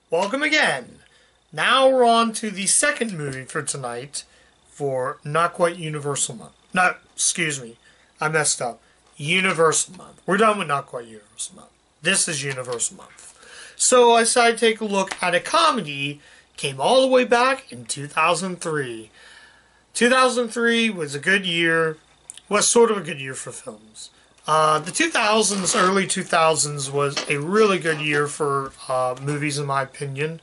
Welcome again. Now we're on to the second movie for tonight for Not Quite Universal Month. No, excuse me. I messed up. Universal Month. We're done with Not Quite Universal Month. This is Universal Month. So I decided to take a look at a comedy. Came all the way back in 2003. 2003 was a good year. Was sort of a good year for films. The 2000s, early 2000s, was a really good year for movies, in my opinion,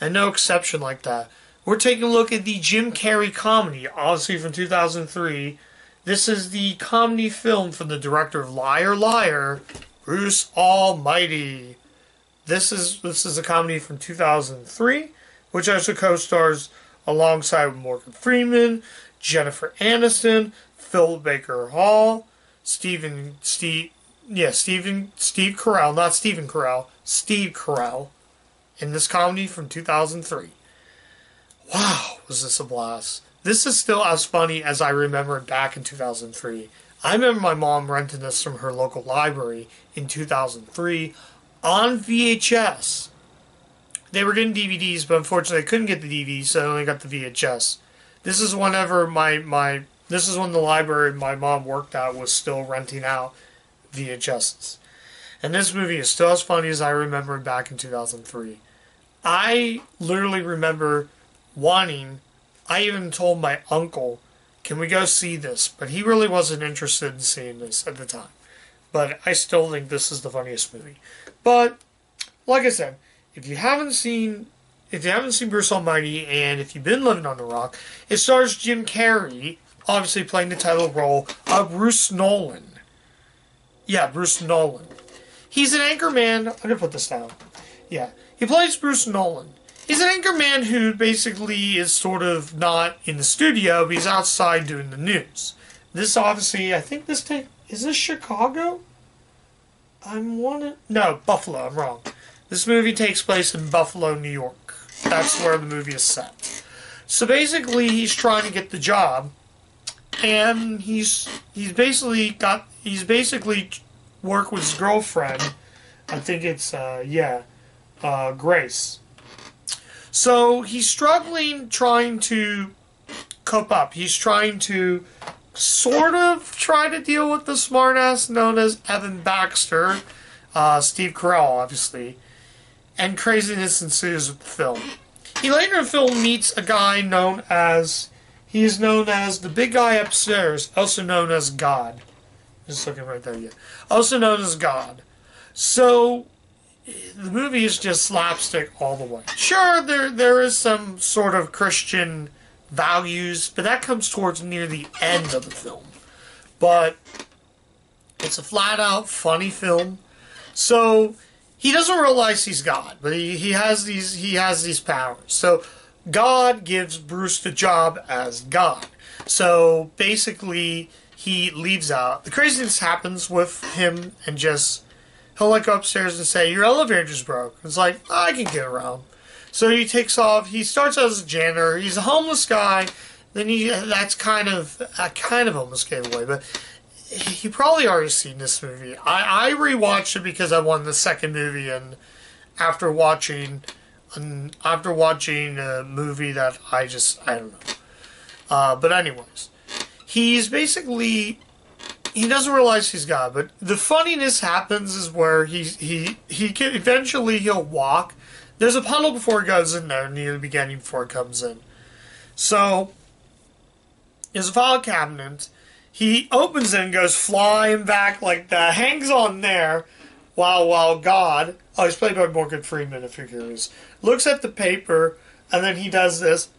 and no exception like that. We're taking a look at the Jim Carrey comedy, obviously from 2003. This is the comedy film from the director of Liar Liar, Bruce Almighty. This is a comedy from 2003, which also co-stars alongside Morgan Freeman, Jennifer Aniston, Philip Baker Hall, Steve Carell, not Stephen Carell, Steve Carell, in this comedy from 2003. Wow, was this a blast. This is still as funny as I remember it back in 2003. I remember my mom renting this from her local library in 2003 on VHS. They were getting DVDs, but unfortunately I couldn't get the DVDs, so I only got the VHS. This is whenever this is when the library my mom worked at was still renting out VHSs. And this movie is still as funny as I remember back in 2003. I literally remember I even told my uncle, can we go see this? But he really wasn't interested in seeing this at the time. But I still think this is the funniest movie. But, like I said, if you haven't seen Bruce Almighty, and if you've been living on the rock, it stars Jim Carrey, obviously playing the title role of Bruce Nolan. Yeah, Bruce Nolan. He's an anchorman. I'm going to put this down. Yeah, he plays Bruce Nolan. He's an anchorman who basically is sort of not in the studio, but he's outside doing the news. This obviously, I think is this Chicago? No, Buffalo, I'm wrong. This movie takes place in Buffalo, New York. That's where the movie is set. So basically, he's trying to get the job, and he's basically work with his girlfriend. I think it's Grace. So he's struggling, trying to cope up. He's trying to sort of try to deal with the smartass known as Evan Baxter, Steve Carell, obviously. And craziness ensues with the film. He later in the film meets a guy known as the big guy upstairs, also known as God. Just looking right there, yeah. Also known as God. So, the movie is just slapstick all the way. Sure, there is some sort of Christian values, but that comes towards near the end of the film. But, it's a flat-out funny film. So, he doesn't realize he's God, but he has these powers. So God gives Bruce the job as God. So basically he leaves out. The craziness happens with him, and he'll go upstairs and say, your elevator just broke. It's like, I can get around. So he takes off. He starts out as a janitor. He's a homeless guy. Then that's kind of almost gave away, but you probably already seen this movie. I rewatched it because I wanted the second movie, and after watching a movie that I don't know. But anyways, he doesn't realize he's God. But the funniness happens is where eventually he'll walk. There's a puddle before he goes in there near the beginning before he comes in. So there's a file cabinet. He opens it and goes flying back like that, hangs on there, while God, he's played by Morgan Freeman if you're curious, looks at the paper, and then he does this,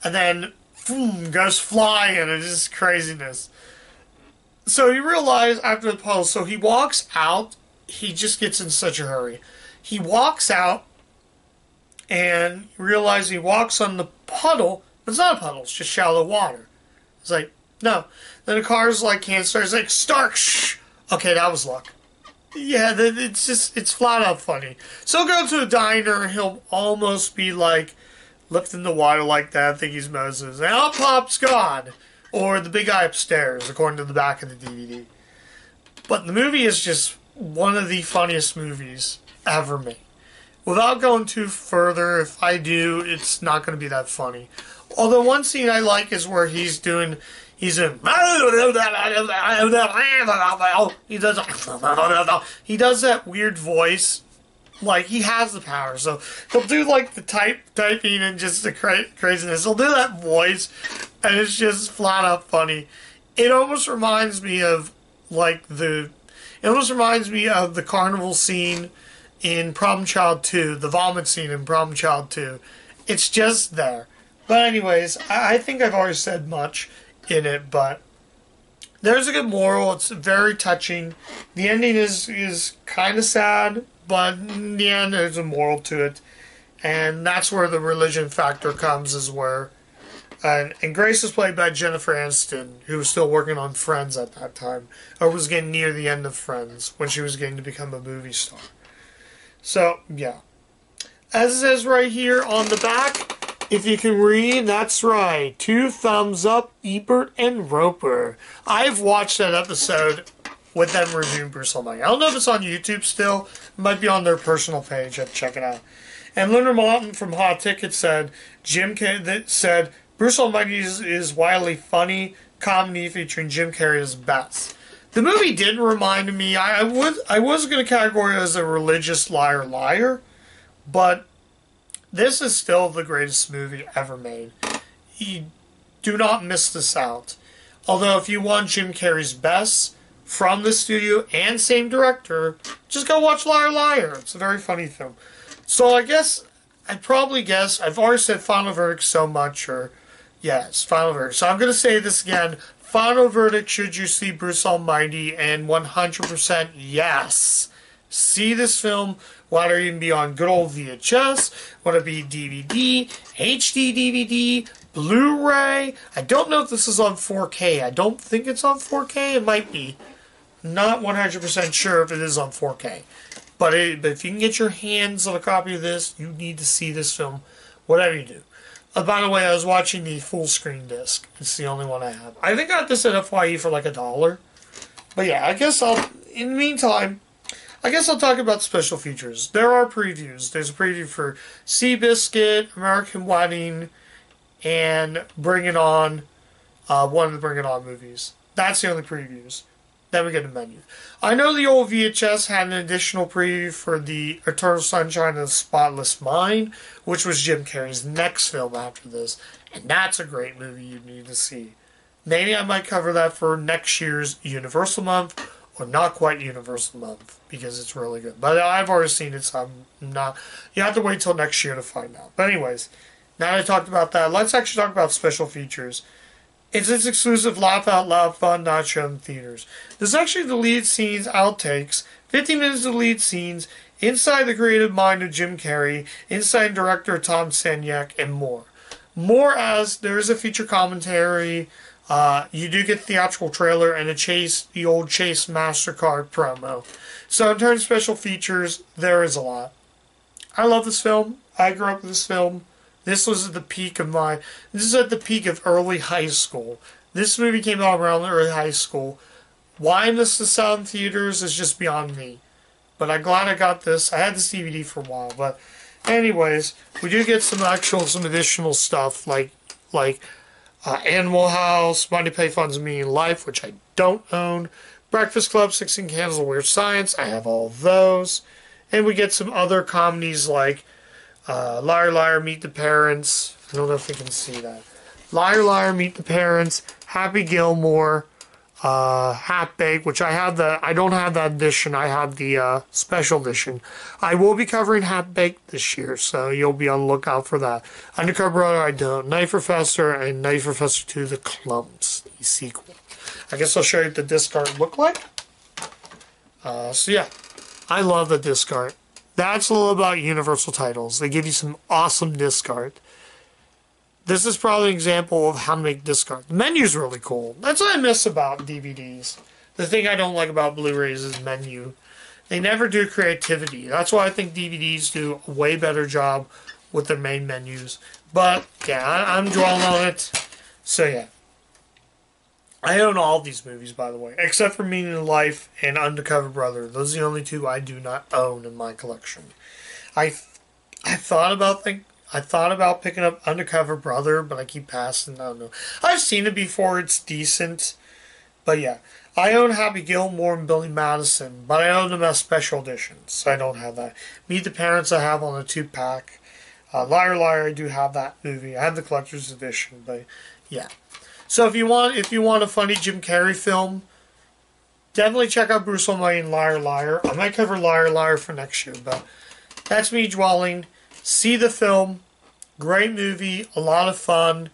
and then, boom, goes flying, and it's just craziness. So he realized after the puddle, so he walks out, he just gets in such a hurry. He walks out, and realizes he walks on the puddle, but it's not a puddle, it's just shallow water. It's like, no. Then the car's can't start. It's like, start, shh. Okay, that was luck. Yeah, it's flat out funny. So he'll go to a diner and he'll almost be lifting the water like that, think he's Moses. And out pops God. Or the big guy upstairs, according to the back of the DVD. But the movie is just one of the funniest movies ever made. without going too further, if I do, it's not going to be that funny. Although one scene I like is where he's in he does he does that weird voice, like he has the power, so he'll do like the typing and just the craziness. He'll do that voice, and it's just flat out funny. It almost reminds me of the carnival scene in Problem Child 2, the vomit scene in Problem Child 2. It's just there. But anyways, I think I've already said much in it, but there's a good moral. It's very touching. The ending is kind of sad, but in the end there's a moral to it. And that's where the religion factor comes, is where... And Grace was played by Jennifer Aniston, who was still working on Friends at that time, or was getting near the end of Friends, when she was getting to become a movie star. So, yeah. As it says right here on the back, if you can read, that's right. 2 thumbs up, Ebert and Roper. I've watched that episode with them reviewing Bruce Almighty. I don't know if it's on YouTube still. It might be on their personal page. I'd check it out. And Leonard Maltin from Hot Ticket said, Bruce Almighty is wildly funny comedy featuring Jim Carrey as best. The movie did remind me, I was going to categorize it as a religious liar, but this is still the greatest movie ever made. You do not miss this out. Although if you want Jim Carrey's best from the studio and same director, just go watch Liar Liar. It's a very funny film. So I'd probably guess, I've already said Final Verdict so much, yes, Final Verdict. So I'm going to say this again. Final verdict, should you see Bruce Almighty? And 100% yes. See this film, whether it even be on good old VHS, whether it be DVD, HD DVD, Blu-ray. I don't know if this is on 4K. I don't think it's on 4K. It might be. Not 100% sure if it is on 4K. But if you can get your hands on a copy of this, you need to see this film, whatever you do. By the way, I was watching the full screen disc. It's the only one I have. I think I got this at FYE for like $1. But yeah, in the meantime, I guess I'll talk about special features. There are previews. There's a preview for Seabiscuit, American Wedding, and Bring It On, one of the Bring It On movies. That's the only previews. Then we get a menu. I know the old VHS had an additional preview for the Eternal Sunshine of the Spotless Mind, which was Jim Carrey's next film after this. And that's a great movie you need to see. Maybe I might cover that for next year's Universal Month, or not quite Universal Month, because it's really good. But I've already seen it, so I'm not... You have to wait till next year to find out. But anyways, now that I talked about that, let's actually talk about special features. It's its exclusive laugh out loud fun not shown in theaters. This is actually the lead scenes outtakes, 50 minutes of lead scenes, inside the creative mind of Jim Carrey, inside director Tom Sanyak, and more. More as there is a feature commentary, you do get theatrical trailer, and the old Chase MasterCard promo. So in terms of special features, there is a lot. I love this film. I grew up with this film. This is at the peak of early high school. This movie came out around early high school. Why I missed this out in theaters is just beyond me. But I'm glad I got this. I had this DVD for a while. But anyways, we do get some additional stuff like Animal House, Monty Python's Meaning Life, which I don't own. Breakfast Club, 16 Candles of Weird Science. I have all of those. And we get some other comedies like Liar Liar, Meet the Parents. I don't know if you can see that. Liar Liar, Meet the Parents. Happy Gilmore. Half Baked, which I don't have that edition. I have the special edition. I will be covering Half Baked this year, so you'll be on the lookout for that. Undercover Brother, I don't. Knife Professor and Knife Professor 2, The Clumps, the sequel. I guess I'll show you what the disc art look like. So yeah, I love the disc art. That's a little about Universal titles. They give you some awesome disc art. This is probably an example of how to make disc art. The menu's really cool. That's what I miss about DVDs. The thing I don't like about Blu-rays is menu. They never do creativity. That's why I think DVDs do a way better job with their main menus. But, yeah, I'm dwelling on it. So, yeah. I own all these movies, by the way, except for Meaning of Life and Undercover Brother. Those are the only two I do not own in my collection. I I thought about picking up Undercover Brother, but I keep passing. I don't know. I've seen it before. It's decent, but yeah. I own Happy Gilmore and Billy Madison, but I own them as special editions. So I don't have that. Meet the Parents I have on a 2-pack. Liar Liar I do have that movie. I have the collector's edition, but yeah. So if you want a funny Jim Carrey film, definitely check out Bruce Almighty and Liar Liar. I might cover Liar Liar for next year, but that's me dwelling. See the film. Great movie. A lot of fun.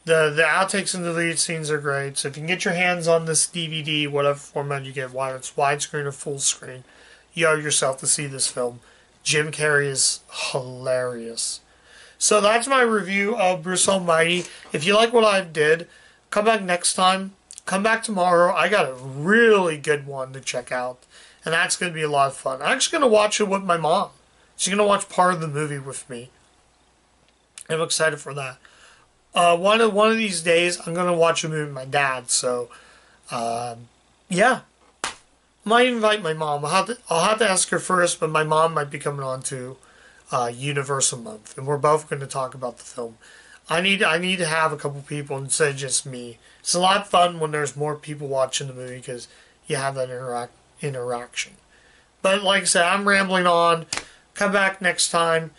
The outtakes and the deleted scenes are great. So if you can get your hands on this DVD, whatever format you get, whether it's widescreen or full screen, you owe yourself to see this film. Jim Carrey is hilarious. So that's my review of Bruce Almighty. If you like what I did, come back next time. Come back tomorrow. I got a really good one to check out. And that's going to be a lot of fun. I'm actually going to watch it with my mom. She's going to watch part of the movie with me. I'm excited for that. One of these days, I'm going to watch a movie with my dad. So, yeah. Might invite my mom. I'll have to ask her first, but my mom might be coming on to Universal Month. And we're both going to talk about the film. I need to have a couple people instead of just me. It's a lot of fun when there's more people watching the movie because you have that interaction. But like I said, I'm rambling on. Come back next time.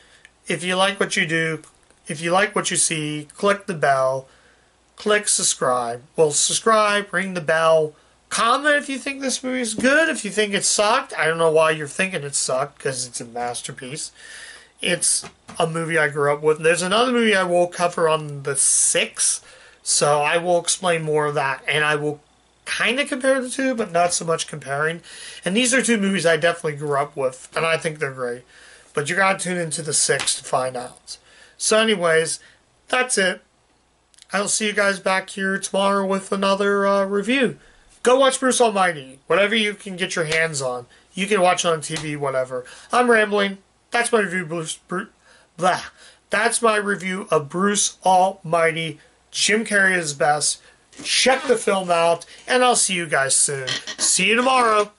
If you like what you do, if you like what you see, click the bell. Click subscribe. Well, subscribe, ring the bell. Comment if you think this movie is good. If you think it sucked. I don't know why you're thinking it sucked because it's a masterpiece. It's a movie I grew up with. There's another movie I will cover on the 6th. So I will explain more of that. And I will kind of compare the two, but not so much comparing. And these are two movies I definitely grew up with. And I think they're great. But you gotta tune into the 6th to find out. So anyways, that's it. I'll see you guys back here tomorrow with another review. Go watch Bruce Almighty. Whatever you can get your hands on. You can watch it on TV, whatever. I'm rambling. That's my review, That's my review of Bruce Almighty. Jim Carrey is best. Check the film out, and I'll see you guys soon. See you tomorrow.